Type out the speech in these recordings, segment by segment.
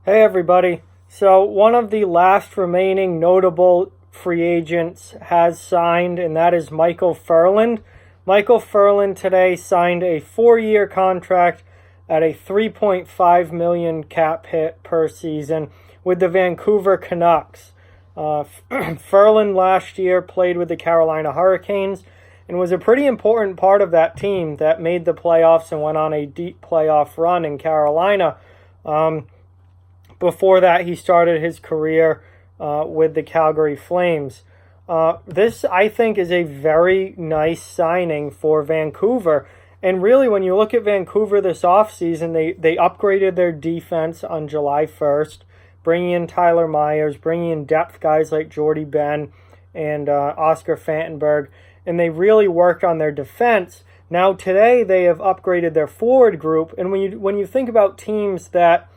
Hey everybody. So one of the last remaining notable free agents has signed, and that is Micheal Ferland. Micheal Ferland today signed a 4-year contract at a 3.5 million cap hit per season with the Vancouver Canucks. Ferland last year played with the Carolina Hurricanes and was a pretty important part of that team that made the playoffs and went on a deep playoff run in Carolina. Before that, he started his career with the Calgary Flames. This, I think, is a very nice signing for Vancouver. And really, when you look at Vancouver this offseason, they upgraded their defense on July 1st, bringing in Tyler Myers, bringing in depth guys like Jordy Ben and Oscar Fantenberg, and they really worked on their defense. Now, today, they have upgraded their forward group. And when you think about teams that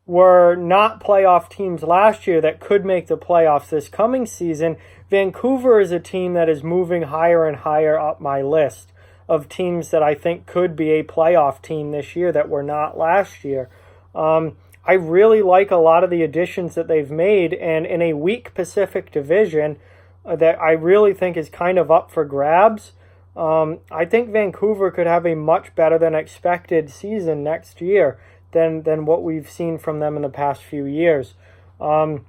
were not playoff teams last year that could make the playoffs this coming season, Vancouver is a team that is moving higher and higher up my list of teams that I think could be a playoff team this year that were not last year. I really like a lot of the additions that they've made, and in a weak Pacific Division that I really think is kind of up for grabs. I think Vancouver could have a much better than expected season next year than what we've seen from them in the past few years. Now,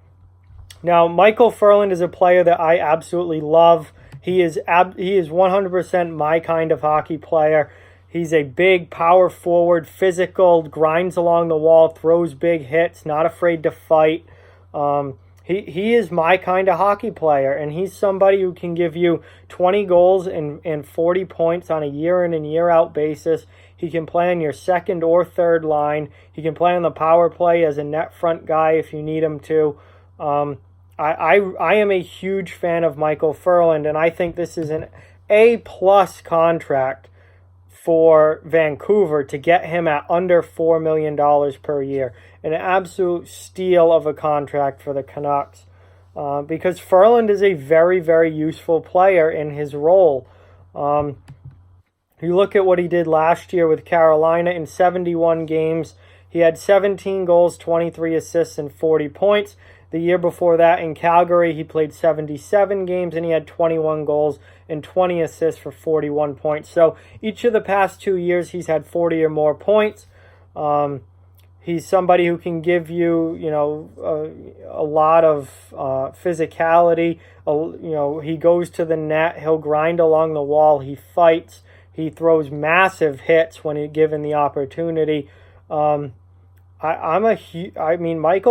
Micheal Ferland is a player that I absolutely love. He is 100% my kind of hockey player. He's a big power forward, physical, grinds along the wall, throws big hits, not afraid to fight. He is my kind of hockey player, and he's somebody who can give you 20 goals and 40 points on a year in and year out basis. He can play on your second or third line. He can play on the power play as a net front guy if you need him to. I am a huge fan of Micheal Ferland, and I think this is an A-plus contract for Vancouver to get him at under $4 million per year. An absolute steal of a contract for the Canucks because Ferland is a very, very useful player in his role. You look at what he did last year with Carolina in 71 games. He had 17 goals, 23 assists, and 40 points. The year before that in Calgary, he played 77 games and he had 21 goals and 20 assists for 41 points. So each of the past 2 years, he's had 40 or more points. He's somebody who can give you, a lot of physicality. He goes to the net. He'll grind along the wall. He fights. He throws massive hits when given the opportunity. Micheal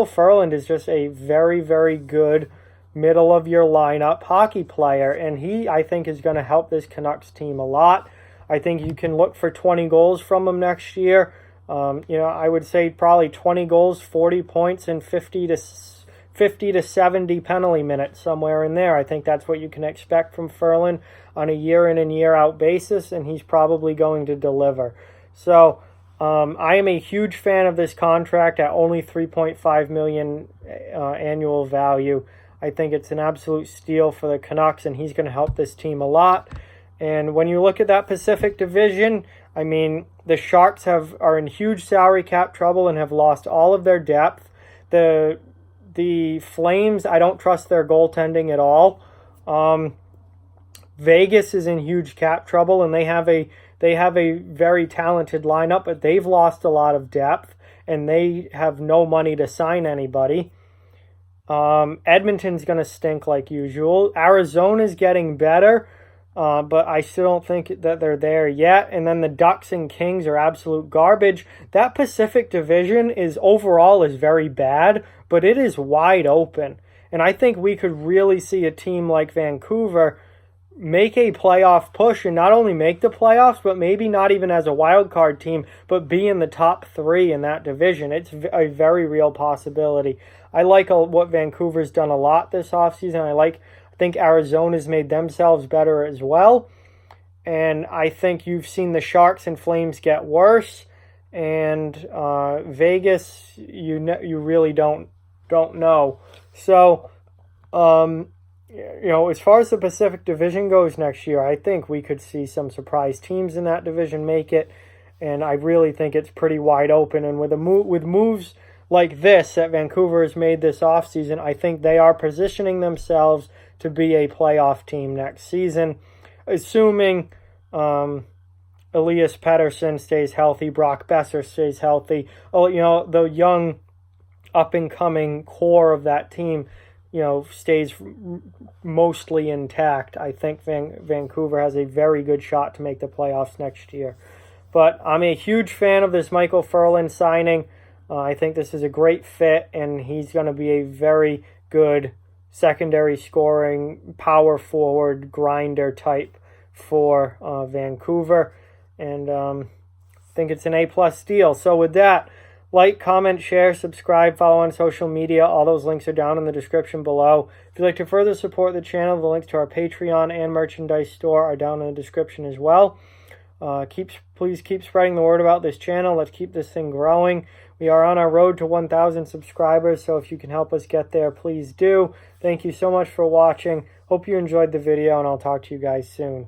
Ferland is just a very, very good middle of your lineup hockey player, and he, I think, is going to help this Canucks team a lot. I think you can look for 20 goals from him next year. I would say probably 20 goals, 40 points, and 50 to 70 penalty minutes, somewhere in there. I think that's what you can expect from Ferland on a year in and year out basis, and he's probably going to deliver. So I am a huge fan of this contract at only $3.5 million annual value. I think it's an absolute steal for the Canucks, and he's going to help this team a lot. And when you look at that Pacific Division, the Sharks are in huge salary cap trouble and have lost all of their depth. The Flames, I don't trust their goaltending at all. Vegas is in huge cap trouble, and they have a very talented lineup, but they've lost a lot of depth, and they have no money to sign anybody. Edmonton's going to stink like usual. Arizona's getting better, but I still don't think that they're there yet. And then the Ducks and Kings are absolute garbage. That Pacific Division is very bad, but it is wide open. And I think we could really see a team like Vancouver make a playoff push, and not only make the playoffs, but maybe not even as a wild card team, but be in the top 3 in that division. It's a very real possibility. I like what Vancouver's done a lot this offseason. I think Arizona's made themselves better as well. And I think you've seen the Sharks and Flames get worse. And Vegas, you really don't know. So, as far as the Pacific Division goes next year, I think we could see some surprise teams in that division make it, and I really think it's pretty wide open. And with moves like this that Vancouver has made this offseason, I think they are positioning themselves to be a playoff team next season, assuming Elias Pettersson stays healthy, Brock Besser stays healthy. Oh, the young up-and-coming core of that team, stays mostly intact. I think Vancouver has a very good shot to make the playoffs next year. But I'm a huge fan of this Micheal Ferland signing. I think this is a great fit, and he's going to be a very good secondary scoring, power forward, grinder type for Vancouver. And I think it's an A-plus deal. So with that, like, comment, share, subscribe, follow on social media. All those links are down in the description below. If you'd like to further support the channel, the links to our Patreon and merchandise store are down in the description as well. Please keep spreading the word about this channel. Let's keep this thing growing. We are on our road to 1,000 subscribers, so if you can help us get there, please do. Thank you so much for watching. Hope you enjoyed the video, and I'll talk to you guys soon.